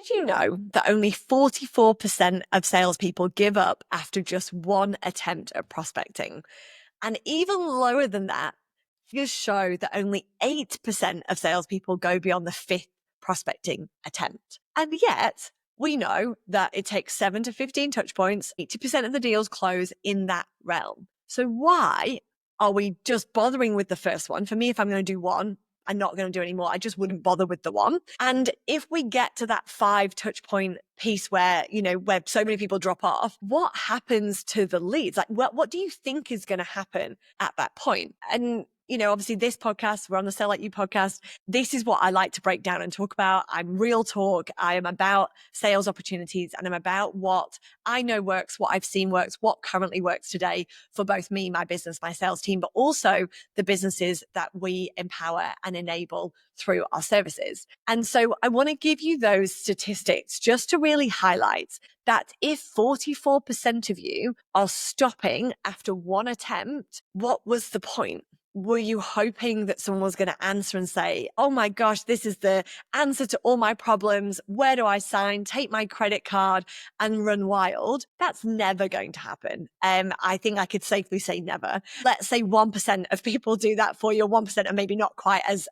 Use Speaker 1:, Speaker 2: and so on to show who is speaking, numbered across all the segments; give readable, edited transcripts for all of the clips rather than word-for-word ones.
Speaker 1: Did you know that only 44% of salespeople give up after just one attempt at prospecting? And even lower than that, figures show that only 8% of salespeople go beyond the fifth prospecting attempt. And yet, we know that it takes 7 to 15 touch points. 80% of the deals close in that realm. So why are we just bothering with the first one? For me, if I'm going to do one, I'm not going to do any more. I just wouldn't bother with the one. And if we get to that 5 touch point piece where, where so many people drop off, what happens to the leads? Like, what do you think is going to happen at that point? And obviously this podcast, we're on the Sell Like You podcast. This is what I like to break down and talk about. I'm real talk. I am about sales opportunities, and I'm about what I know works, what I've seen works, what currently works today for both me, my business, my sales team, but also the businesses that we empower and enable through our services. And so I want to give you those statistics just to really highlight that if 44% of you are stopping after one attempt, what was the point? Were you hoping that someone was going to answer and say, oh my gosh, this is the answer to all my problems. Where do I sign? Take my credit card and run wild? That's never going to happen. I think I could safely say never. Let's say 1% of people do that for you. 1% are maybe not quite as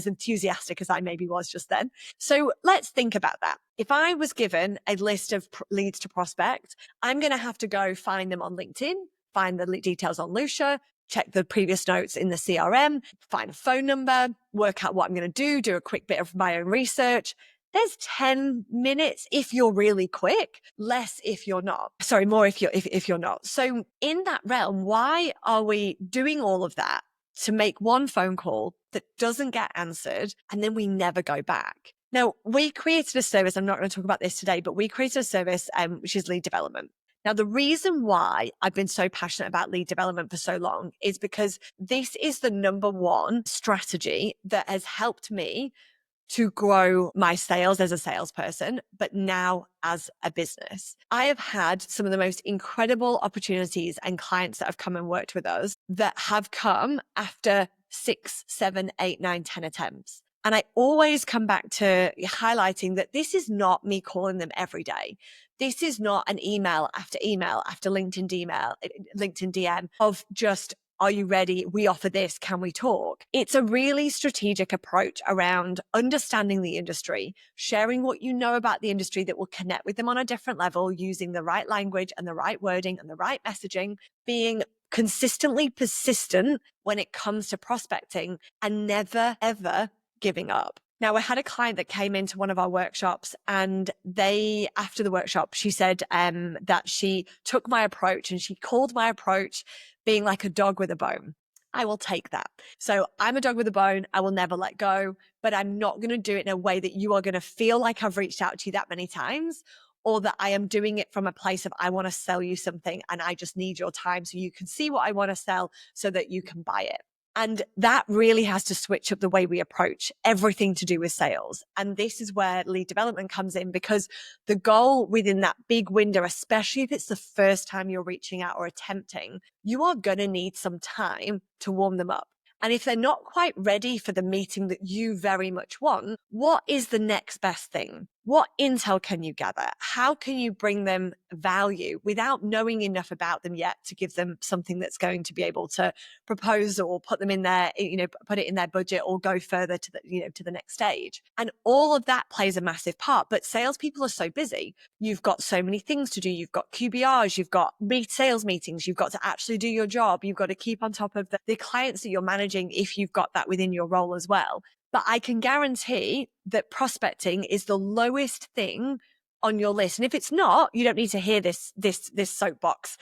Speaker 1: enthusiastic as I maybe was just then. So let's think about that. If I was given a list of leads to prospect, I'm going to have to go find them on LinkedIn, find the details on Lucia, check the previous notes in the CRM, find a phone number, work out what I'm going to do a quick bit of my own research. There's 10 minutes if you're really quick, less if you're not. Sorry, more if you're not. So in that realm, why are we doing all of that to make one phone call that doesn't get answered and then we never go back? Now, we created a service. I'm not going to talk about this today, but we created a service which is lead development. Now, the reason why I've been so passionate about lead development for so long is because this is the number one strategy that has helped me to grow my sales as a salesperson, but now as a business. I have had some of the most incredible opportunities and clients that have come and worked with us that have come after 6, 7, 8, 9, 10 attempts. And I always come back to highlighting that this is not me calling them every day. This is not an email after LinkedIn DM of just, are you ready? We offer this. Can we talk? It's a really strategic approach around understanding the industry, sharing what you know about the industry that will connect with them on a different level, using the right language and the right wording and the right messaging, being consistently persistent when it comes to prospecting, and never, ever giving up. Now, I had a client that came into one of our workshops, and after the workshop, she said that she took my approach, and she called my approach being like a dog with a bone. I will take that. So I'm a dog with a bone. I will never let go, but I'm not going to do it in a way that you are going to feel like I've reached out to you that many times, or that I am doing it from a place of, I want to sell you something and I just need your time so you can see what I want to sell so that you can buy it. And that really has to switch up the way we approach everything to do with sales. And this is where lead development comes in, because the goal within that big window, especially if it's the first time you're reaching out or attempting, you are going to need some time to warm them up. And if they're not quite ready for the meeting that you very much want, what is the next best thing? What intel can you gather? How can you bring them value without knowing enough about them yet to give them something that's going to be able to propose or put them in their, put it in their budget or go further to the next stage? And all of that plays a massive part. But salespeople are so busy. You've got so many things to do. You've got QBRs, you've got sales meetings, you've got to actually do your job. You've got to keep on top of the clients that you're managing if you've got that within your role as well. But I can guarantee that prospecting is the lowest thing on your list. And if it's not, you don't need to hear this soapbox,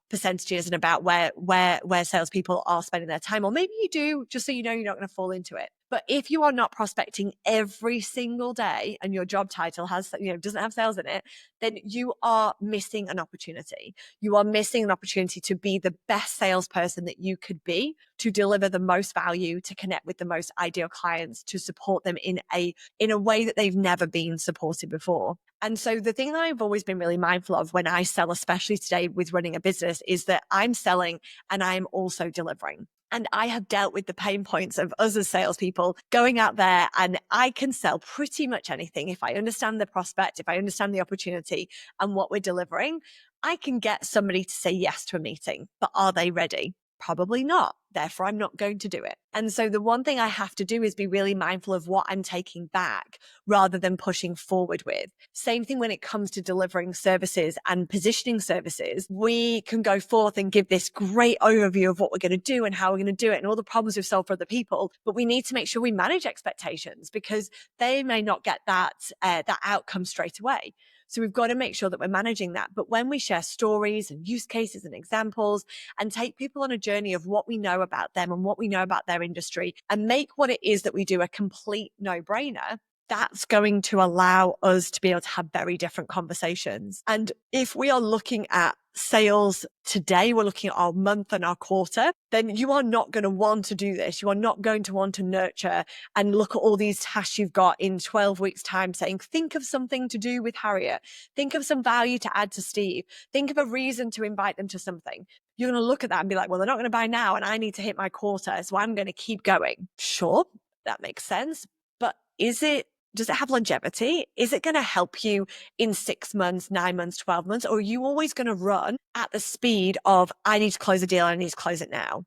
Speaker 1: percentages and about where salespeople are spending their time. Or maybe you do, just so you know you're not going to fall into it. But if you are not prospecting every single day and your job title doesn't have sales in it, then you are missing an opportunity. You are missing an opportunity to be the best salesperson that you could be, to deliver the most value, to connect with the most ideal clients, to support them in a way that they've never been supported before. And so the thing that I've always been really mindful of when I sell, especially today with running a business, is that I'm selling and I'm also delivering. And I have dealt with the pain points of us as salespeople going out there, and I can sell pretty much anything. If I understand the prospect, if I understand the opportunity and what we're delivering, I can get somebody to say yes to a meeting, but are they ready? Probably not. Therefore, I'm not going to do it. And so the one thing I have to do is be really mindful of what I'm taking back rather than pushing forward with. Same thing when it comes to delivering services and positioning services. We can go forth and give this great overview of what we're going to do and how we're going to do it and all the problems we've solved for other people. But we need to make sure we manage expectations because they may not get that outcome straight away. So we've got to make sure that we're managing that. But when we share stories and use cases and examples and take people on a journey of what we know about them and what we know about their industry and make what it is that we do a complete no-brainer, that's going to allow us to be able to have very different conversations. And if we are looking at sales today, we're looking at our month and our quarter, then you are not going to want to do this. You are not going to want to nurture and look at all these tasks you've got in 12 weeks time saying, think of something to do with Harriet. Think of some value to add to Steve. Think of a reason to invite them to something. You're going to look at that and be like, well, they're not going to buy now and I need to hit my quarter. So I'm going to keep going. Sure, that makes sense. But does it have longevity? Is it going to help you in 6 months, 9 months, 12 months? Or are you always going to run at the speed of, I need to close a deal, I need to close it now?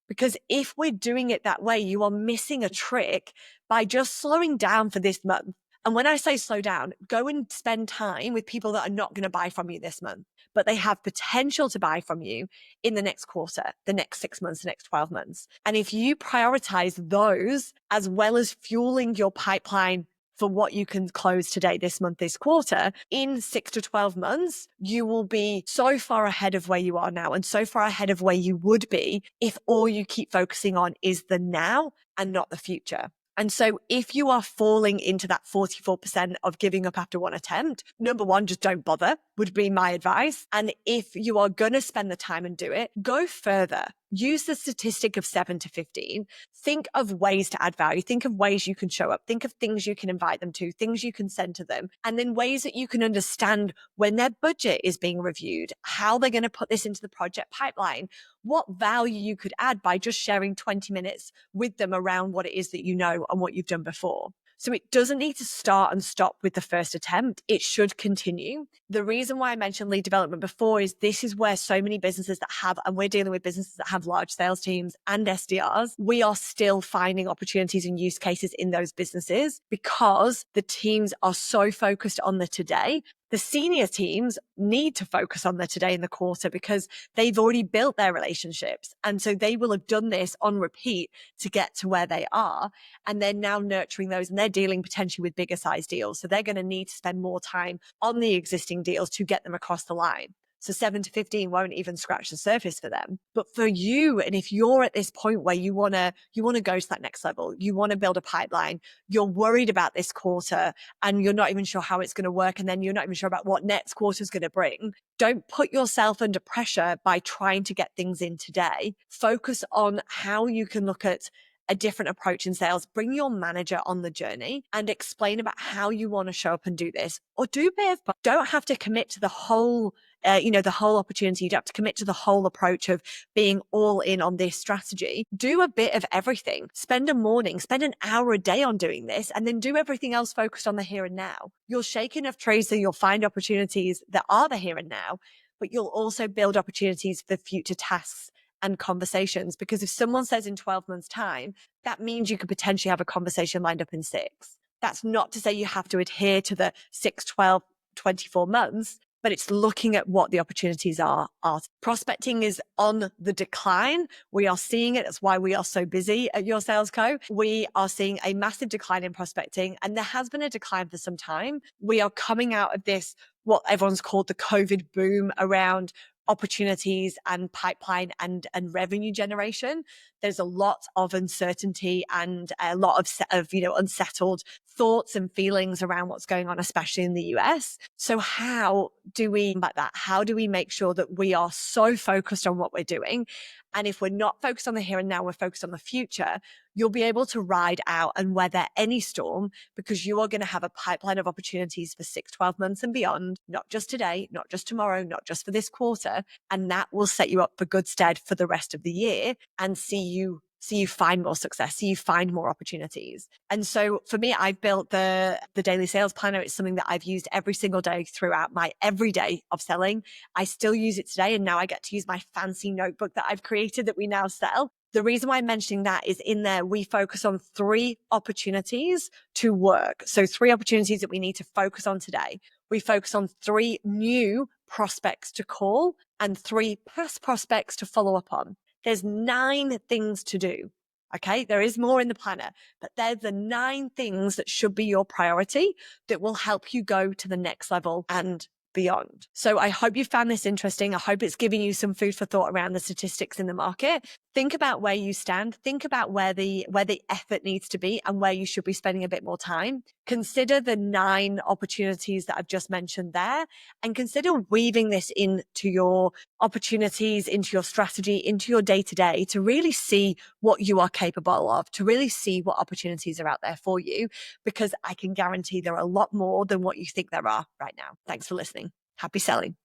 Speaker 1: Because if we're doing it that way, you are missing a trick by just slowing down for this month. And when I say slow down, go and spend time with people that are not going to buy from you this month, but they have potential to buy from you in the next quarter, the next 6 months, the next 12 months. And if you prioritize those as well as fueling your pipeline for what you can close today, this month, this quarter, in 6 to 12 months, you will be so far ahead of where you are now and so far ahead of where you would be if all you keep focusing on is the now and not the future. And so if you are falling into that 44% of giving up after one attempt, number one, just don't bother would be my advice. And if you are going to spend the time and do it, go further. Use the statistic of 7 to 15. Think of ways to add value. Think of ways you can show up. Think of things you can invite them to, things you can send to them, and then ways that you can understand when their budget is being reviewed, how they're going to put this into the project pipeline, what value you could add by just sharing 20 minutes with them around what it is that you know and what you've done before. So it doesn't need to start and stop with the first attempt. It should continue. The reason why I mentioned lead development before is this is where so many businesses that have, and we're dealing with businesses that have large sales teams and SDRs, we are still finding opportunities and use cases in those businesses because the teams are so focused on the today. The senior teams need to focus on the today and the quarter because they've already built their relationships. And so they will have done this on repeat to get to where they are. And they're now nurturing those and they're dealing potentially with bigger size deals. So they're going to need to spend more time on the existing deals to get them across the line. So 7 to 15 won't even scratch the surface for them. But for you, and if you're at this point where you want to go to that next level, you want to build a pipeline, you're worried about this quarter and you're not even sure how it's going to work. And then you're not even sure about what next quarter is going to bring. Don't put yourself under pressure by trying to get things in today. Focus on how you can look at a different approach in sales. Bring your manager on the journey and explain about how you want to show up and do this, or do both. But don't have to commit to the whole the whole opportunity. You don't have to commit to the whole approach of being all in on this strategy. Do a bit of everything. Spend a morning, spend an hour a day on doing this, and then do everything else focused on the here and now. You'll shake enough trees so you'll find opportunities that are the here and now, but you'll also build opportunities for future tasks and conversations. Because if someone says in 12 months time, that means you could potentially have a conversation lined up in 6. That's not to say you have to adhere to the 6, 12, 24 months, but it's looking at what the opportunities are. Prospecting is on the decline. We are seeing it. That's why we are so busy at Your Sales Co. We are seeing a massive decline in prospecting, and there has been a decline for some time. We are coming out of this, what everyone's called the COVID boom around opportunities and pipeline and revenue generation. There's a lot of uncertainty and a lot of unsettled thoughts and feelings around what's going on, especially in the US. So how do we combat that? How do we make sure that we are so focused on what we're doing? And if we're not focused on the here and now, we're focused on the future, you'll be able to ride out and weather any storm because you are going to have a pipeline of opportunities for 6, 12 months and beyond, not just today, not just tomorrow, not just for this quarter. And that will set you up for good stead for the rest of the year and see you find more success, see you find more opportunities. And so for me, I built the daily sales planner. It's something that I've used every single day throughout my every day of selling. I still use it today. And now I get to use my fancy notebook that I've created that we now sell. The reason why I'm mentioning that is in there, we focus on 3 opportunities to work. So 3 opportunities that we need to focus on today. We focus on 3 new prospects to call and 3 past prospects to follow up on. There's 9 things to do. Okay. There is more in the planner, but they're the 9 things that should be your priority that will help you go to the next level and beyond. So I hope you found this interesting. I hope it's giving you some food for thought around the statistics in the market. Think about where you stand. Think about where the effort needs to be and where you should be spending a bit more time. Consider the 9 opportunities that I've just mentioned there, and consider weaving this into your opportunities, into your strategy, into your day-to-day to really see what you are capable of, to really see what opportunities are out there for you, because I can guarantee there are a lot more than what you think there are right now. Thanks for listening. Happy selling.